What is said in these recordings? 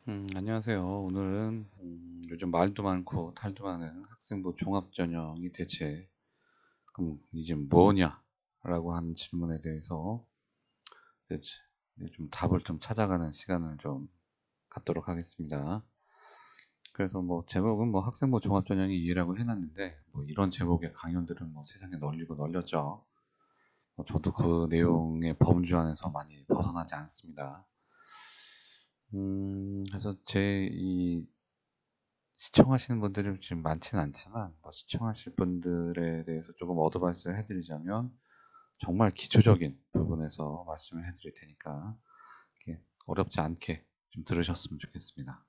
안녕하세요. 오늘은 요즘 말도 많고 탈도 많은 학생부 종합전형이 대체 이제 뭐냐라고 하는 질문에 대해서 대체 좀 답을 좀 찾아가는 시간을 좀 갖도록 하겠습니다. 그래서 뭐 제목은 뭐 학생부 종합전형이 이해라고 해놨는데 뭐 이런 제목의 강연들은 뭐 세상에 널리고 널렸죠. 저도 그 내용의 범주 안에서 많이 벗어나지 않습니다. 그래서 제 시청하시는 분들이 지금 많지는 않지만 뭐 시청하실 분들에 대해서 조금 어드바이스를 해드리자면 정말 기초적인 부분에서 말씀을 해드릴 테니까 이렇게 어렵지 않게 좀 들으셨으면 좋겠습니다.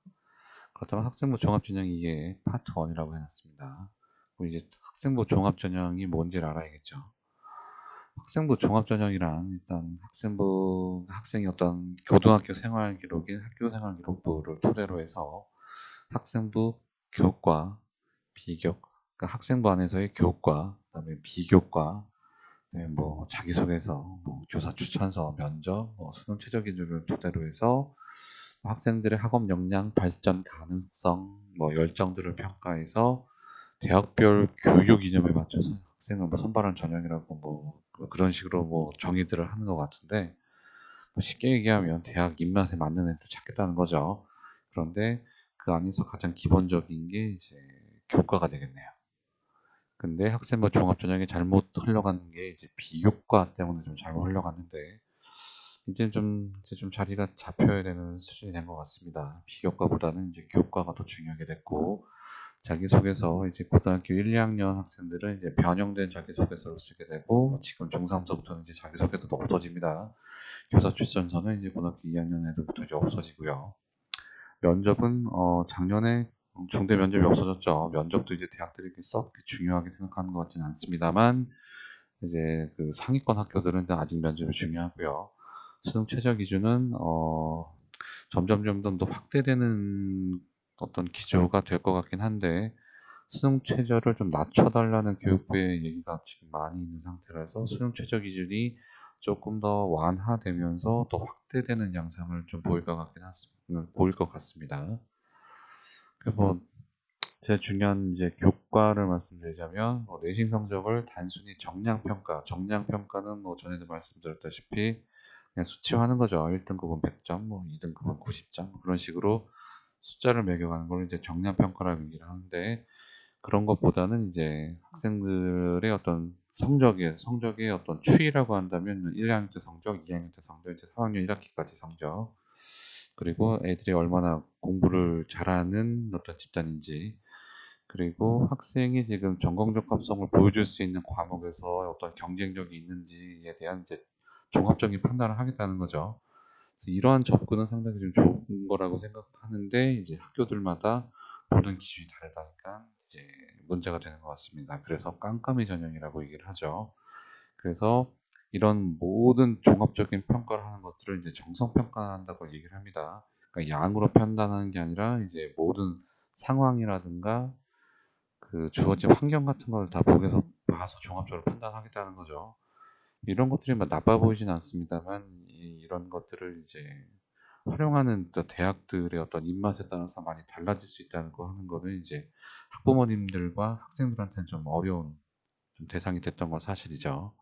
그렇다면 학생부 종합전형 이게 파트 1이라고 해놨습니다. 그럼 이제 학생부 종합전형이 뭔지를 알아야겠죠. 학생부 종합전형이란 일단 학생이 어떤 고등학교 생활 기록인 학교 생활 기록부를 토대로 해서 학생부 교과, 비교, 그러니까 학생부 안에서의 교과, 그다음에 비교과, 그다음에 뭐 자기소개서, 뭐 교사 추천서, 면접, 뭐 수능 최저 기준을 토대로 해서 학생들의 학업 역량, 발전 가능성, 뭐 열정들을 평가해서 대학별 교육 이념에 맞춰서 학생을 뭐 선발한 전형이라고 뭐 그런 식으로 뭐 정의들을 하는 것 같은데 뭐 쉽게 얘기하면 대학 입맛에 맞는 애를 찾겠다는 거죠. 그런데 그 안에서 가장 기본적인 게 이제 교과가 되겠네요. 근데 학생부 종합전형이 잘못 흘러가는 게 이제 비교과 때문에 좀 잘못 흘러갔는데 이제 좀 자리가 잡혀야 되는 수준이 된 것 같습니다. 비교과보다는 이제 교과가 더 중요하게 됐고 자기소개서 이제 고등학교 1, 2학년 학생들은 이제 변형된 자기소개서를 쓰게 되고 지금 중3부터는 이제 자기소개서도 없어집니다. 교사 출전서는 이제 고등학교 2학년 애들부터 이제 없어지고요. 면접은 작년에 중대 면접이 없어졌죠. 면접도 이제 대학들이 썩 중요하게 생각하는 것 같지는 않습니다만 이제 그 상위권 학교들은 아직 면접이 중요하고요. 수능 최저 기준은 점점 더 확대되는 어떤 기조가 될 것 같긴 한데 수능 최저를 좀 낮춰달라는 교육부의 얘기가 지금 많이 있는 상태라서 수능 최저 기준이 조금 더 완화되면서 더 확대되는 양상을 좀 보일 것 같습니다. 그래서 제일 중요한 이제 교과를 말씀드리자면 내신 성적을 단순히 정량 평가는 뭐 전에도 말씀드렸다시피 그냥 수치화하는 거죠. 1등급은 100점, 뭐 2등급은 90점 그런 식으로 숫자를 매겨가는 걸 이제 정량 평가라고 얘기를 하는데 그런 것보다는 이제 학생들의 어떤 성적의 어떤 추이라고 한다면 1학년 때 성적, 2학년 때 성적, 이제 3학년 1학기까지 성적, 그리고 애들이 얼마나 공부를 잘하는 어떤 집단인지, 그리고 학생이 지금 전공적 합성을 보여줄 수 있는 과목에서 어떤 경쟁력이 있는지에 대한 이제 종합적인 판단을 하겠다는 거죠. 그래서 이러한 접근은 상당히 좀 좋은 거라고 생각하는데 이제 학교들마다 보는 기준이 다르다니까 이제 문제가 되는 것 같습니다. 그래서 깜깜이 전형이라고 얘기를 하죠. 그래서 이런 모든 종합적인 평가를 하는 것들을 이제 정성 평가한다고 얘기를 합니다. 그러니까 양으로 판단하는 게 아니라 이제 모든 상황이라든가 그 주어진 환경 같은 걸 다 보고서 봐서 종합적으로 판단하겠다는 거죠. 이런 것들이 뭐 나빠 보이진 않습니다만 이런 것들을 이제 활용하는 또 대학들의 어떤 입맛에 따라서 많이 달라질 수 있다는 거 하는 거는 이제 학부모님들과 학생들한테는 좀 어려운 좀 대상이 됐던 건 사실이죠.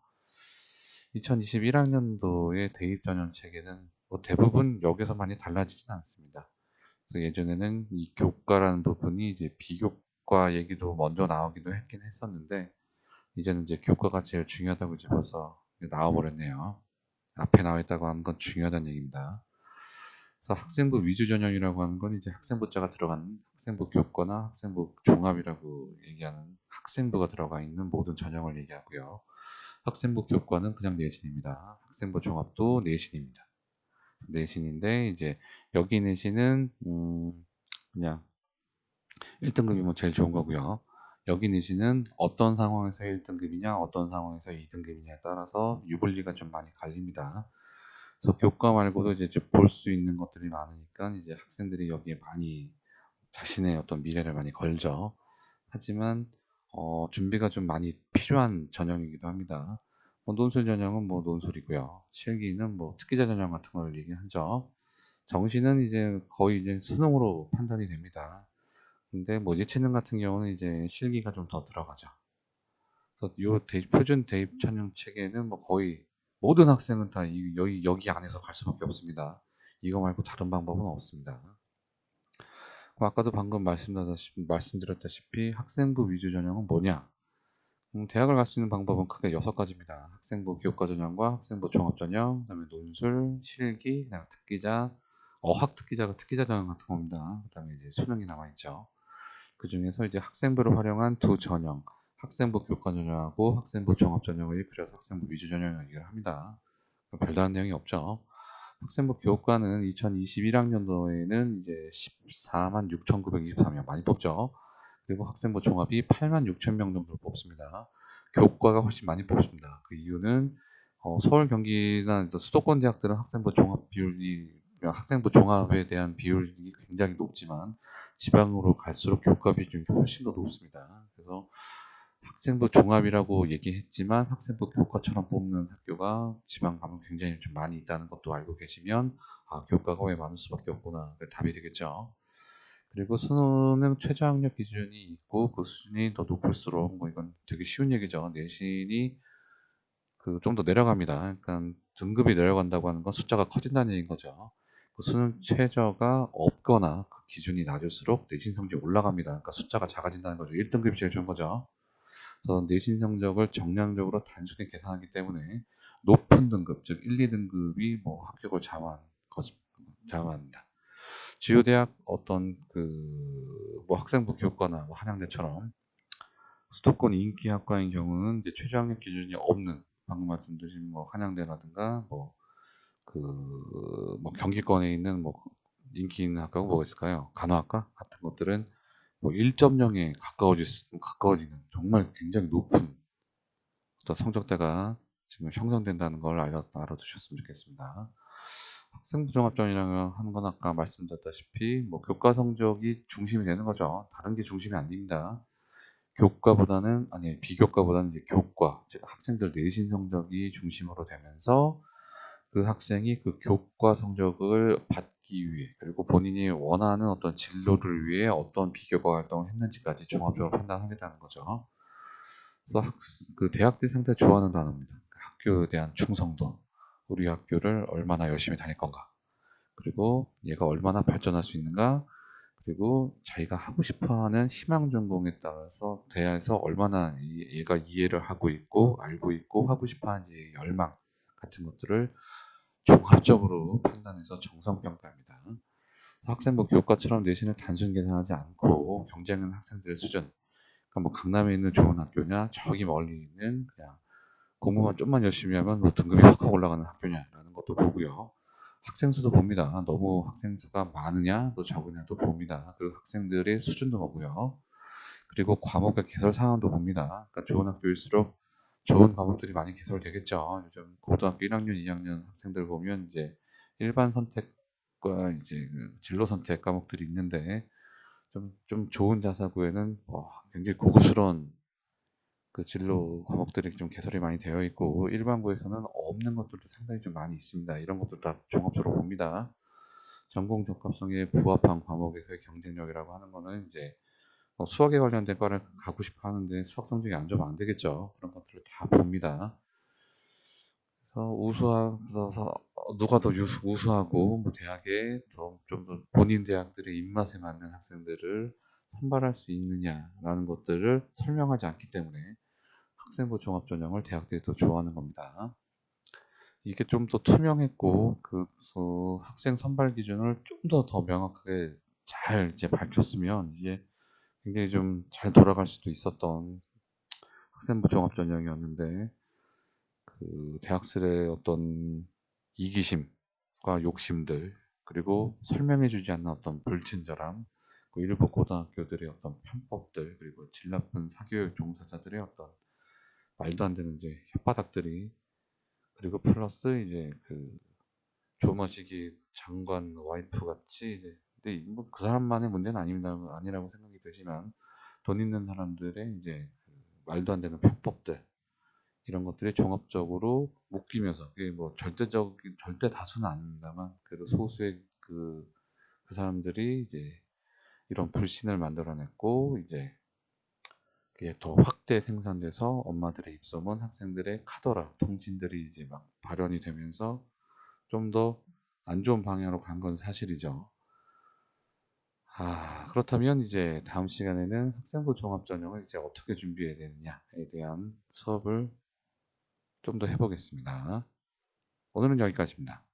2021학년도의 대입전형 체계는 뭐 대부분 여기서 많이 달라지진 않습니다. 그래서 예전에는 이 교과라는 부분이 이제 비교과 얘기도 먼저 나오기도 했긴 했었는데 이제는 이제 교과가 제일 중요하다고 이제 벌써 나와버렸네요. 앞에 나와 있다고 하는 건 중요하다는 얘기입니다. 그래서 학생부 위주 전형이라고 하는 건 이제 학생부자가 들어간 학생부 교과나 학생부 종합이라고 얘기하는 학생부가 들어가 있는 모든 전형을 얘기하고요. 학생부 교과는 그냥 내신입니다. 학생부 종합도 내신입니다. 내신인데 이제 여기 내신은 그냥 1등급이면 제일 좋은 거고요. 여기 내신은 어떤 상황에서 1등급이냐, 어떤 상황에서 2등급이냐에 따라서 유불리가 좀 많이 갈립니다. 그래서 교과 말고도 이제 볼 수 있는 것들이 많으니까 이제 학생들이 여기에 많이 자신의 어떤 미래를 많이 걸죠. 하지만 준비가 좀 많이 필요한 전형이기도 합니다. 논술 전형은 뭐 논술이고요. 실기는 뭐 특기자 전형 같은 걸 얘기하죠. 정시는 이제 거의 이제 수능으로 판단이 됩니다. 근데 뭐 예체능 같은 경우는 이제 실기가 좀 더 들어가죠. 그래서 요 표준 대입 전형 체계는 뭐 거의 모든 학생은 다 여기 안에서 갈 수밖에 없습니다. 이거 말고 다른 방법은 없습니다. 아까도 방금 말씀드렸다시피 학생부 위주 전형은 뭐냐? 대학을 갈 수 있는 방법은 크게 6가지입니다. 학생부 교과 전형과 학생부 종합 전형, 그다음에 논술, 실기, 그다음에 특기자, 어학 특기자가 특기자 전형 같은 겁니다. 그다음에 이제 수능이 남아 있죠. 그 중에서 이제 학생부를 활용한 두 전형, 학생부 교과 전형하고 학생부 종합 전형을 그래서 학생부 위주 전형이라고 얘기를 합니다. 별다른 내용이 없죠. 학생부 교과는 2021학년도에는 이제 14만 6,923명 많이 뽑죠. 그리고 학생부 종합이 8만 6천 명 정도 뽑습니다. 교과가 훨씬 많이 뽑습니다. 그 이유는 서울, 경기나 수도권 대학들은 학생부 종합 비율이 학생부 종합에 대한 비율이 굉장히 높지만 지방으로 갈수록 교과 비중이 훨씬 더 높습니다. 그래서 학생부 종합이라고 얘기했지만 학생부 교과처럼 뽑는 학교가 지방 가면 굉장히 좀 많이 있다는 것도 알고 계시면 교과가 왜 많을 수밖에 없구나. 그 답이 되겠죠. 그리고 수능 최저학력 기준이 있고 그 수준이 더 높을수록 뭐 이건 되게 쉬운 얘기죠. 내신이 그 좀 더 내려갑니다. 그러니까 등급이 내려간다고 하는 건 숫자가 커진다는 얘기인 거죠. 그 수능 최저가 없거나 그 기준이 낮을수록 내신 성적이 올라갑니다. 그러니까 숫자가 작아진다는 거죠. 1등급이 제일 좋은 거죠. 그래서 내신 성적을 정량적으로 단순히 계산하기 때문에 높은 등급, 즉 1, 2등급이 뭐 합격을 좌우합니다. 주요 대학 어떤 뭐 학생부 교과나 뭐 한양대처럼 수도권 인기 학과인 경우는 이제 최저학력 기준이 없는 방금 말씀드린 뭐 한양대라든가 뭐 경기권에 있는 뭐 인기 있는 학과가 뭐가 있을까요? 간호학과 같은 것들은 뭐 1.0에 가까워지는 정말 굉장히 높은 어떤 성적대가 지금 형성된다는 걸 알아두셨으면 좋겠습니다. 학생부 종합전이라고 하는 건 아까 말씀드렸다시피 뭐 교과 성적이 중심이 되는 거죠. 다른 게 중심이 아닙니다. 비교과보다는 이제 교과, 즉 학생들 내신 성적이 중심으로 되면서 그 학생이 그 교과 성적을 받기 위해 그리고 본인이 원하는 어떤 진로를 위해 어떤 비교과 활동을 했는지까지 종합적으로 판단하겠다는 거죠. 그래서 그 대학들이 상당히 좋아하는 단어입니다. 그 학교에 대한 충성도, 우리 학교를 얼마나 열심히 다닐 건가, 그리고 얘가 얼마나 발전할 수 있는가, 그리고 자기가 하고 싶어하는 희망 전공에 따라서 대해서 얼마나 얘가 이해를 하고 있고 알고 있고 하고 싶어하는지 열망 같은 것들을 종합적으로 판단해서 정성평가합니다. 학생부 교과처럼 내신을 단순 계산하지 않고 경쟁하는 학생들의 수준, 그러니까 뭐 강남에 있는 좋은 학교냐 저기 멀리 있는 그냥 공부만 좀만 열심히 하면 뭐 등급이 확 올라가는 학교냐라는 것도 보고요. 학생 수도 봅니다. 너무 학생 수가 많으냐 또 적으냐도 봅니다. 그리고 학생들의 수준도 보고요. 그리고 과목의 개설 상황도 봅니다. 그러니까 좋은 학교일수록 좋은 과목들이 많이 개설되겠죠. 요즘 고등학교 1학년, 2학년 학생들 보면 이제 일반 선택과 이제 진로 선택 과목들이 있는데 좀 좋은 자사고에는 굉장히 고급스러운 그 진로 과목들이 좀 개설이 많이 되어 있고 일반고에서는 없는 것들도 상당히 좀 많이 있습니다. 이런 것들 다 종합적으로 봅니다. 전공 적합성에 부합한 과목에서의 경쟁력이라고 하는 거는 이제 수학에 관련된 과를 가고 싶어 하는데 수학 성적이 안 좋으면 안 되겠죠. 그런 것들을 다 봅니다. 그래서 우수해서 누가 더 우수하고 뭐 대학에 좀 더 본인 대학들의 입맛에 맞는 학생들을 선발할 수 있느냐라는 것들을 설명하지 않기 때문에 학생부 종합전형을 대학들이 더 좋아하는 겁니다. 이게 좀 더 투명했고 학생 선발 기준을 좀 더 명확하게 잘 이제 밝혔으면 이게 굉장히 좀 잘 돌아갈 수도 있었던 학생부 종합전형이었는데 그 대학들의 어떤 이기심과 욕심들 그리고 설명해주지 않는 어떤 불친절함, 그 일부 고등학교들의 어떤 편법들 그리고 질 나쁜 사교육 종사자들의 어떤 말도 안 되는 이제 혓바닥들이 그리고 플러스 이제 그 조머시기 장관 와이프 같이 이제 근데 뭐그 사람만의 문제는 아니라고 생각이 되지만 돈 있는 사람들의 이제 그 말도 안 되는 편법들 이런 것들이 종합적으로 묶이면서 그게 뭐 절대 다수는 아닙니다만 그래도 소수의 그 사람들이 이제 이런 불신을 만들어냈고, 이제 그게 더 확대 생산돼서 엄마들의 입소문, 학생들의 카더라, 통신들이 이제 막 발현이 되면서 좀 더 안 좋은 방향으로 간 건 사실이죠. 그렇다면 이제 다음 시간에는 학생부 종합전형을 이제 어떻게 준비해야 되느냐에 대한 수업을 좀 더 해보겠습니다. 오늘은 여기까지입니다.